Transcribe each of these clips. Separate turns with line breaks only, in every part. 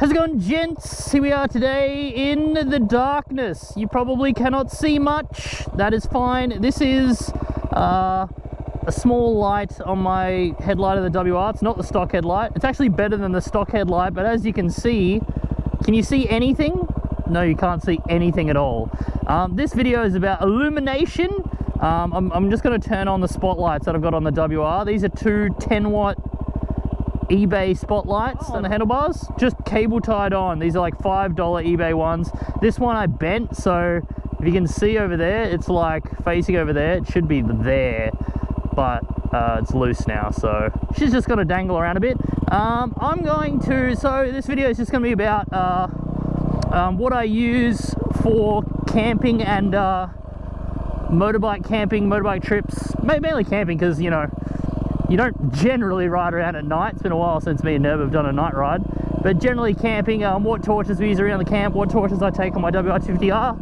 How's it going, gents? Here we are today in the darkness. You probably cannot see much. That is fine. This is a small light on my headlight of the WR. It's not the stock headlight. It's actually better than the stock headlight, but as you can see, can you see anything? No, you can't see anything at all. This video is about illumination. I'm just going to turn on the spotlights that I've got on the WR. These are two 10-watt eBay spotlights on the handlebars, just cable tied on. These are like $5 eBay ones. This one I bent, so if you can see over there, it's like facing over there. It should be there, but it's loose now, so she's just gonna dangle around a bit. So this video is just gonna be about what I use for camping and motorbike camping, motorbike trips, mainly camping, because you know, you don't generally ride around at night. It's been a while since me and Nerv have done a night ride, but generally camping, what torches we use around the camp, what torches I take on my WR250R,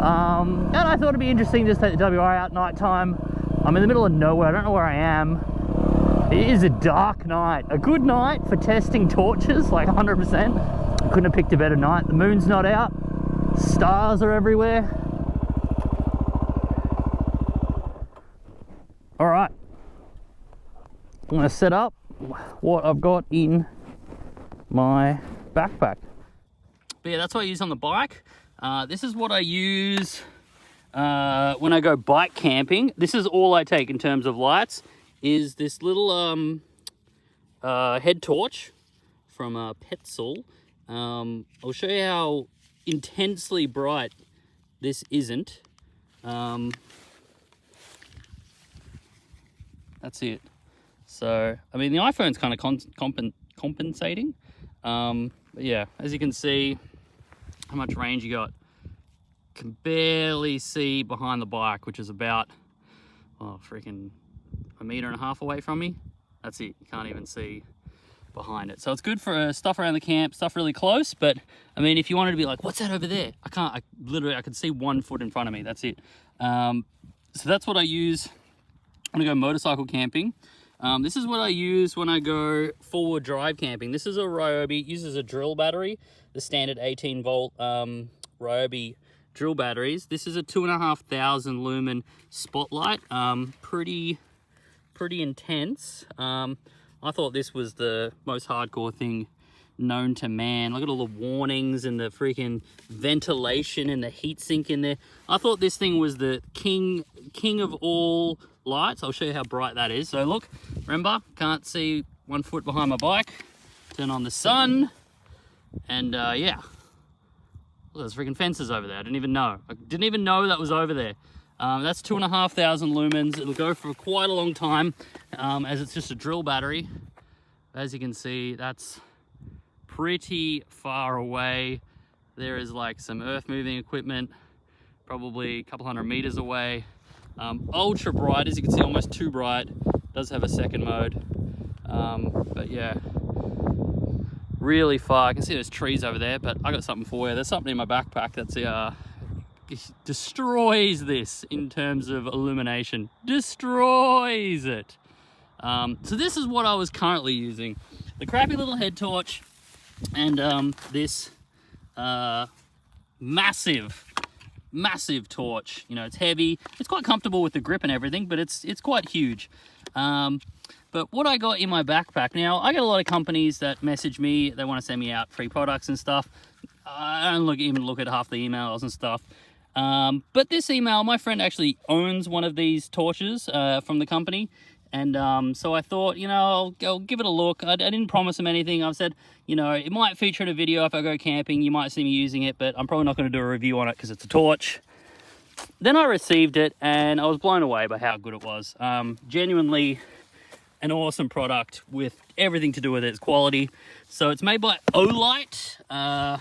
and I thought it'd be interesting just to take the WR out night time. I'm in the middle of nowhere, I don't know where I am. It is a dark night, a good night for testing torches, like 100%. Couldn't have picked a better night. The moon's not out, stars are everywhere. All right. I'm going to set up what I've got in my backpack. But yeah, that's what I use on the bike. This is what I use when I go bike camping. This is all I take in terms of lights, is this little head torch from Petzl. I'll show you how intensely bright this isn't. That's it. So, I mean, the iPhone's kind of compensating. But yeah, as you can see, how much range you got. Can barely see behind the bike, which is about, freaking 1.5 meters away from me. That's it, you can't even see behind it. So it's good for stuff around the camp, stuff really close, but I mean, if you wanted to be like, what's that over there? I could see 1 foot in front of me, that's it. So that's what I use when I go motorcycle camping. This is what I use when I go forward drive camping. This is a Ryobi, it uses a drill battery, the standard 18 volt Ryobi drill batteries. This is a 2,500 lumen spotlight, pretty intense. I thought this was the most hardcore thing known to man. Look at all the warnings and the freaking ventilation and the heat sink in there. I thought this thing was the king of all lights. I'll show you how bright that is. So look, remember, can't see 1 foot behind my bike. Turn on the sun, and yeah. Look, there's freaking fences over there. I didn't even know that was over there. That's 2,500 lumens. It'll go for quite a long time, as it's just a drill battery. As you can see, that's pretty far away. There is like some earth moving equipment, probably a couple 100 meters away. Ultra bright, as you can see, almost too bright. Does have a second mode, but yeah, really far. I can see there's trees over there, but I got something for you. There's something in my backpack that's destroys this in terms of illumination. Destroys it. So this is what I was currently using: the crappy little head torch, and this massive torch. You know, it's heavy, it's quite comfortable with the grip and everything, but it's quite huge. But what I got in my backpack, now I get a lot of companies that message me, they want to send me out free products and stuff. I don't even look at half the emails and stuff. But this email, my friend actually owns one of these torches from the company. And so I thought, you know, I'll give it a look. I didn't promise him anything. I've said, you know, it might feature in a video if I go camping. You might see me using it, but I'm probably not going to do a review on it because it's a torch. Then I received it, and I was blown away by how good it was. Genuinely an awesome product with everything to do with its quality. So it's made by OLIGHT,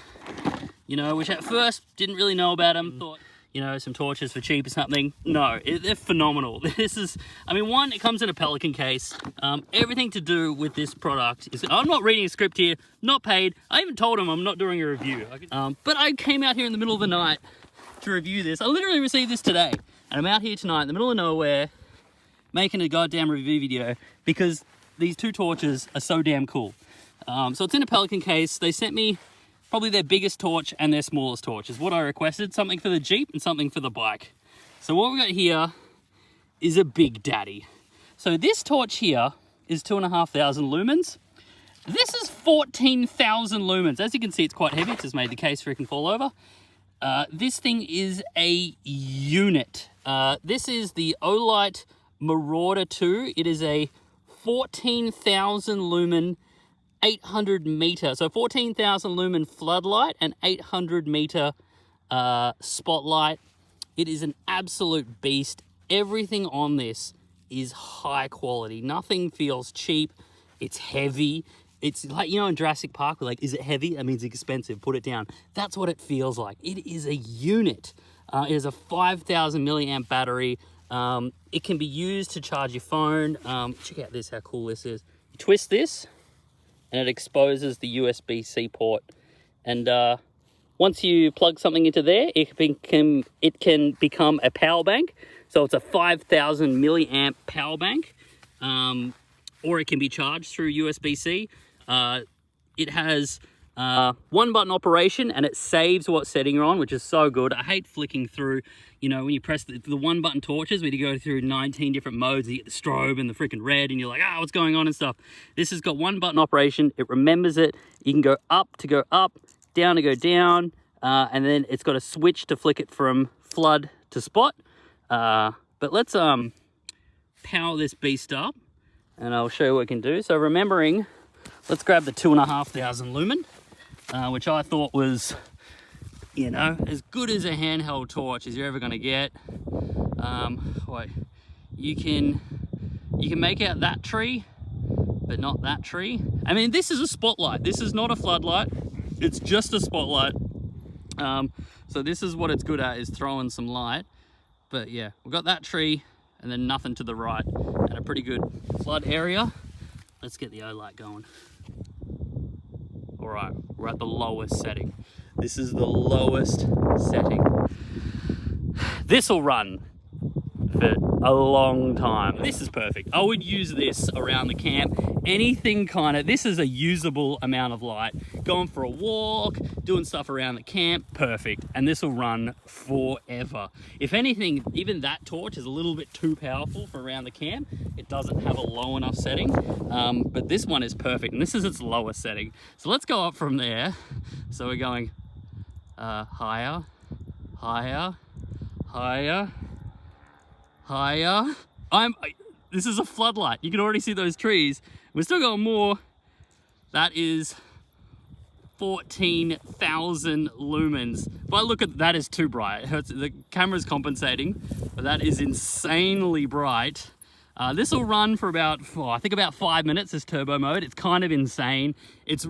you know, which at first didn't really know about them. Thought, you know, some torches for cheap or something. No, they're phenomenal. This is, I mean, one, it comes in a Pelican case. Everything to do with this product is, I'm not reading a script here, not paid. I even told him I'm not doing a review. But I came out here in the middle of the night to review this. I literally received this today. And I'm out here tonight in the middle of nowhere making a goddamn review video because these two torches are so damn cool. So it's in a Pelican case. They sent me probably their biggest torch and their smallest torch is what I requested. Something for the Jeep and something for the bike. So what we got here is a big daddy. So this torch here is 2,500 lumens. This is 14,000 lumens. As you can see, it's quite heavy. It's just made the case so it can fall over. This thing is a unit. This is the OLIGHT Marauder 2. It is a 14,000 lumen, 800 meter. So 14,000 lumen floodlight and 800 meter spotlight. It is an absolute beast. Everything on this is high quality. Nothing feels cheap. It's heavy. It's like, you know, in Jurassic Park, we're like, is it heavy? That means expensive. Put it down. That's what it feels like. It is a unit. It is a 5,000 milliamp battery. It can be used to charge your phone. Check out this, how cool this is. You twist this, and it exposes the USB-C port. And once you plug something into there, it can become a power bank. So it's a 5,000 milliamp power bank, or it can be charged through USB-C. It has one button operation, and it saves what setting you're on, which is so good. I hate flicking through, you know, when you press the one button torches, where you go through 19 different modes, you get the strobe and the freaking red, and you're like, what's going on and stuff. This has got one button operation. It remembers it. You can go up to go up, down to go down, and then it's got a switch to flick it from flood to spot. But let's power this beast up, and I'll show you what we can do. So remembering, let's grab the 2,500 lumen, which I thought was, you know, as good as a handheld torch as you're ever going to get. Wait, you can make out that tree, but not that tree. I mean, this is a spotlight. This is not a floodlight. It's just a spotlight. So this is what it's good at, is throwing some light. But yeah, we've got that tree and then nothing to the right, and a pretty good flood area. Let's get the OLIGHT going. All right, we're at the lowest setting. This is the lowest setting. This will run for a long time. This is perfect. I would use this around the camp. Anything kind of, this is a usable amount of light. Going for a walk, doing stuff around the camp, perfect. And this will run forever. If anything, even that torch is a little bit too powerful for around the camp. It doesn't have a low enough setting, but this one is perfect, and this is its lowest setting. So let's go up from there. So we're going higher, higher, higher, higher. This is a floodlight. You can already see those trees. We're still going more. That is 14,000 lumens. If I look at that, is too bright. The camera's compensating, but that is insanely bright. This will run for about, I think about 5 minutes, this turbo mode. It's kind of insane. It's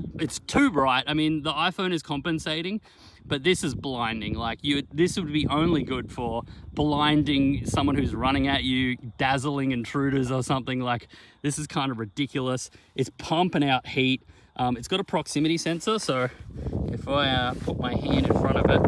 too bright. I mean, the iPhone is compensating, but this is blinding. Like, this would be only good for blinding someone who's running at you, dazzling intruders or something. Like, this is kind of ridiculous. It's pumping out heat. It's got a proximity sensor, so if I put my hand in front of it,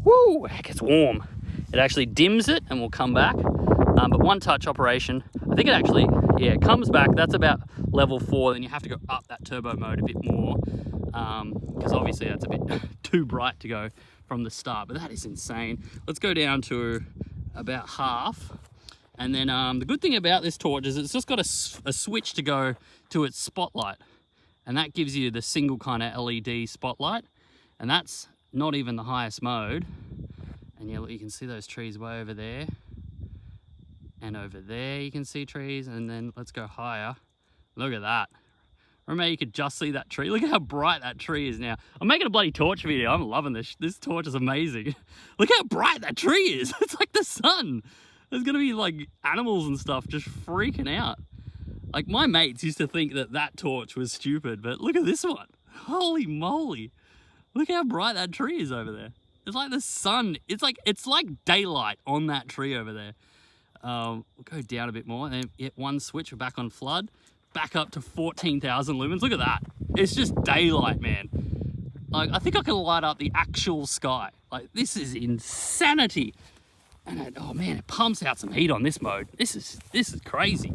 woo, it gets warm. It actually dims it and will come back. But one touch operation, I think it actually, yeah, it comes back. That's about level 4. Then you have to go up that turbo mode a bit more, because obviously that's a bit too bright to go from the start. But that is insane. Let's go down to about half. And then the good thing about this torch is it's just got a switch to go to its spotlight. And that gives you the single kind of LED spotlight. And that's not even the highest mode. And you can see those trees way over there. And over there you can see trees. And then let's go higher. Look at that. Remember, you could just see that tree. Look at how bright that tree is now. I'm making a bloody torch video. I'm loving this. This torch is amazing. Look how bright that tree is. It's like the sun. There's gonna be like animals and stuff just freaking out. Like, my mates used to think that that torch was stupid, but look at this one. Holy moly. Look how bright that tree is over there. It's like the sun. It's like daylight on that tree over there. We'll go down a bit more, and then hit one switch, we're back on flood, back up to 14,000 lumens. Look at that. It's just daylight, man. Like, I think I can light up the actual sky. Like, this is insanity. And oh man, it pumps out some heat on this mode. This is crazy.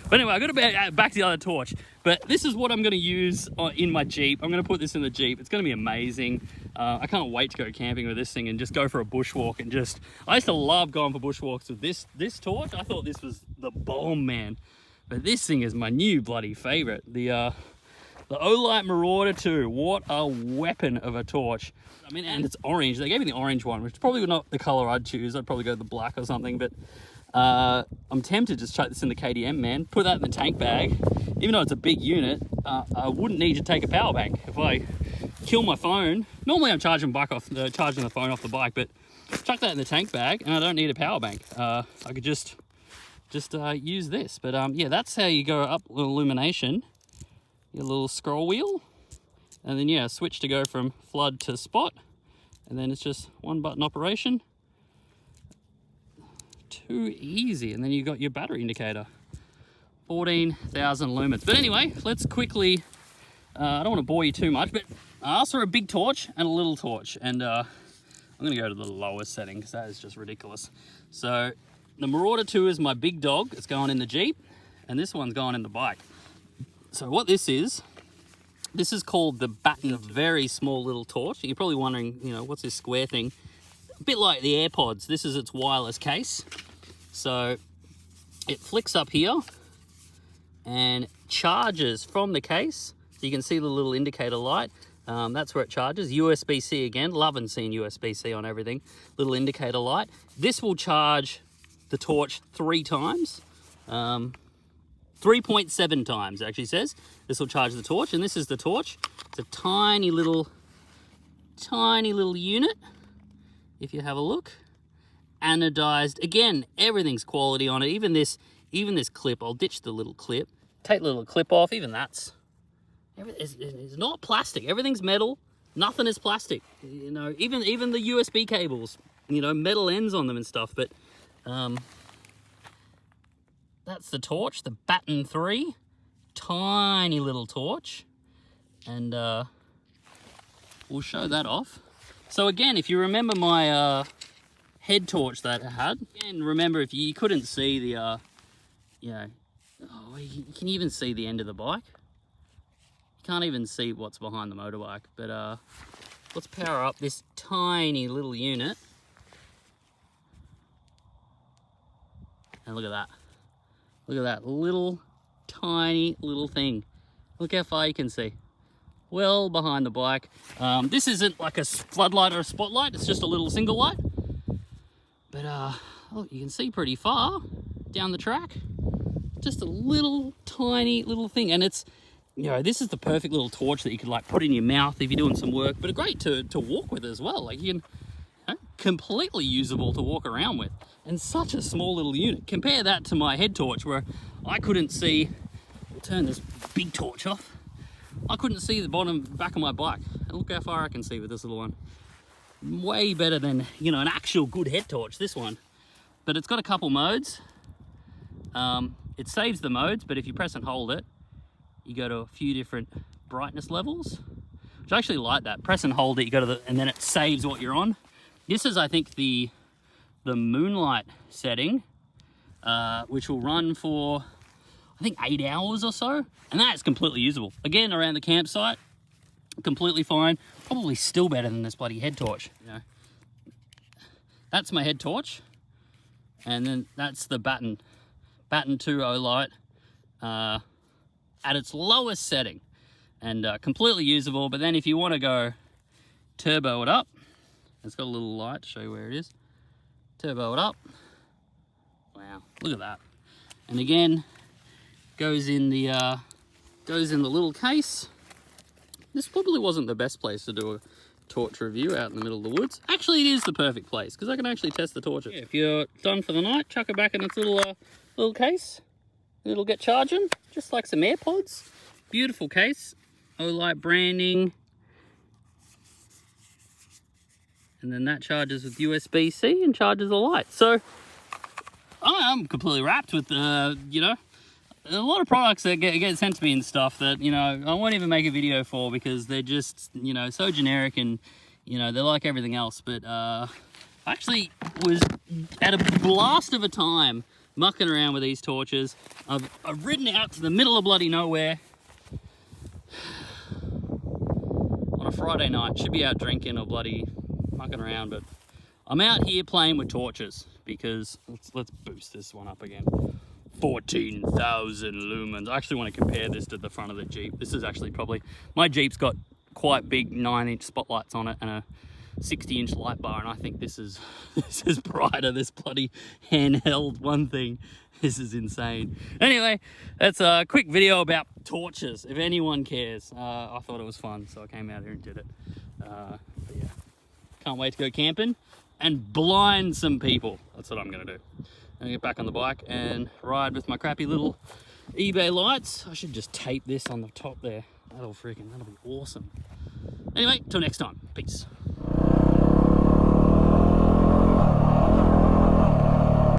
But anyway, I got to back to the other torch. But this is what I'm going to use in my Jeep. I'm going to put this in the Jeep. It's going to be amazing. I can't wait to go camping with this thing and just go for a bushwalk and just... I used to love going for bushwalks with this torch. I thought this was the bomb, man. But this thing is my new bloody favorite. The OLIGHT Marauder 2. What a weapon of a torch. I mean, and it's orange. They gave me the orange one, which is probably not the color I'd choose. I'd probably go the black or something, but I'm tempted to just chuck this in the KDM, man. Put that in the tank bag. Even though it's a big unit, I wouldn't need to take a power bank. If I kill my phone, normally I'm charging the phone off the bike, but chuck that in the tank bag and I don't need a power bank. I could just use this. But yeah, that's how you go up illumination. Your little scroll wheel, and then yeah, switch to go from flood to spot, and then it's just one button operation. Too easy. And then you got your battery indicator, 14,000 lumens. But anyway, let's quickly, I don't want to bore you too much, but I asked for a big torch and a little torch, and I'm going to go to the lowest setting because that is just ridiculous. So the Marauder 2 is my big dog. It's going in the Jeep, and this one's going in the bike. So what this is called the Baton, a very small little torch. You're probably wondering, you know, what's this square thing? A bit like the AirPods. This is its wireless case. So it flicks up here and charges from the case. So you can see the little indicator light. That's where it charges. USB-C again. Loving seeing USB-C on everything. Little indicator light. This will charge the torch 3 times. 3.7 times, it actually says. This will charge the torch, and this is the torch. It's a tiny little unit, if you have a look. Anodized. Again, everything's quality on it. Even this clip, I'll ditch the little clip. Take the little clip off, even that's... It's not plastic. Everything's metal. Nothing is plastic. You know, even the USB cables, you know, metal ends on them and stuff, but... That's the torch, the Baton 3, tiny little torch, and we'll show that off. So again, if you remember my head torch that I had, and remember if you couldn't see the, you know, oh, you can even see the end of the bike. You can't even see what's behind the motorbike, but let's power up this tiny little unit, and look at that. Look at that little, tiny little thing. Look how far you can see. Well behind the bike. This isn't like a floodlight or a spotlight. It's just a little single light. But look, you can see pretty far down the track. Just a little, tiny little thing. And it's, you know, this is the perfect little torch that you could like put in your mouth if you're doing some work. But great to walk with as well. Like you can, you know, completely usable to walk around with. And such a small little unit. Compare that to my head torch where I couldn't see, I'll turn this big torch off. I couldn't see the back of my bike. And look how far I can see with this little one. Way better than, you know, an actual good head torch, this one. But it's got a couple modes. It saves the modes, but if you press and hold it, you go to a few different brightness levels. Which I actually like that. Press and hold it, you go to and then it saves what you're on. This is, I think, the moonlight setting, which will run for, I think, 8 hours or so, and that's completely usable. Again, around the campsite, completely fine. Probably still better than this bloody head torch. You know, that's my head torch, and then that's the Baton 2 OLIGHT at its lowest setting, and completely usable. But then if you want to go turbo it up, it's got a little light to show you where it is. Turbo it up. Wow, look at that. And again, goes in the little case. This probably wasn't the best place to do a torch review out in the middle of the woods. Actually, it is the perfect place because I can actually test the torches. Yeah, if you're done for the night, chuck it back in its little case. It'll get charging, just like some AirPods. Beautiful case. OLIGHT branding. And then that charges with USB-C and charges the light. So I'm completely wrapped with, you know, a lot of products that get sent to me and stuff that, you know, I won't even make a video for because they're just, you know, so generic and, you know, they're like everything else. But I actually was at a blast of a time mucking around with these torches. I've ridden out to the middle of bloody nowhere on a Friday night. Should be out drinking or bloody mucking around, but I'm out here playing with torches because let's boost this one up again. 14,000 lumens. I actually want to compare this to the front of the Jeep. This is actually probably, my Jeep's got quite big 9-inch spotlights on it and a 60-inch light bar, and I think this is brighter, this bloody handheld one thing. This is insane. Anyway, that's a quick video about torches, if anyone cares. I thought it was fun, so I came out here and did it. But yeah, can't wait to go camping and blind some people. That's what I'm gonna do. I'm gonna get back on the bike and ride with my crappy little eBay lights. I should just tape this on the top there. That'll be awesome. Anyway, till next time, peace.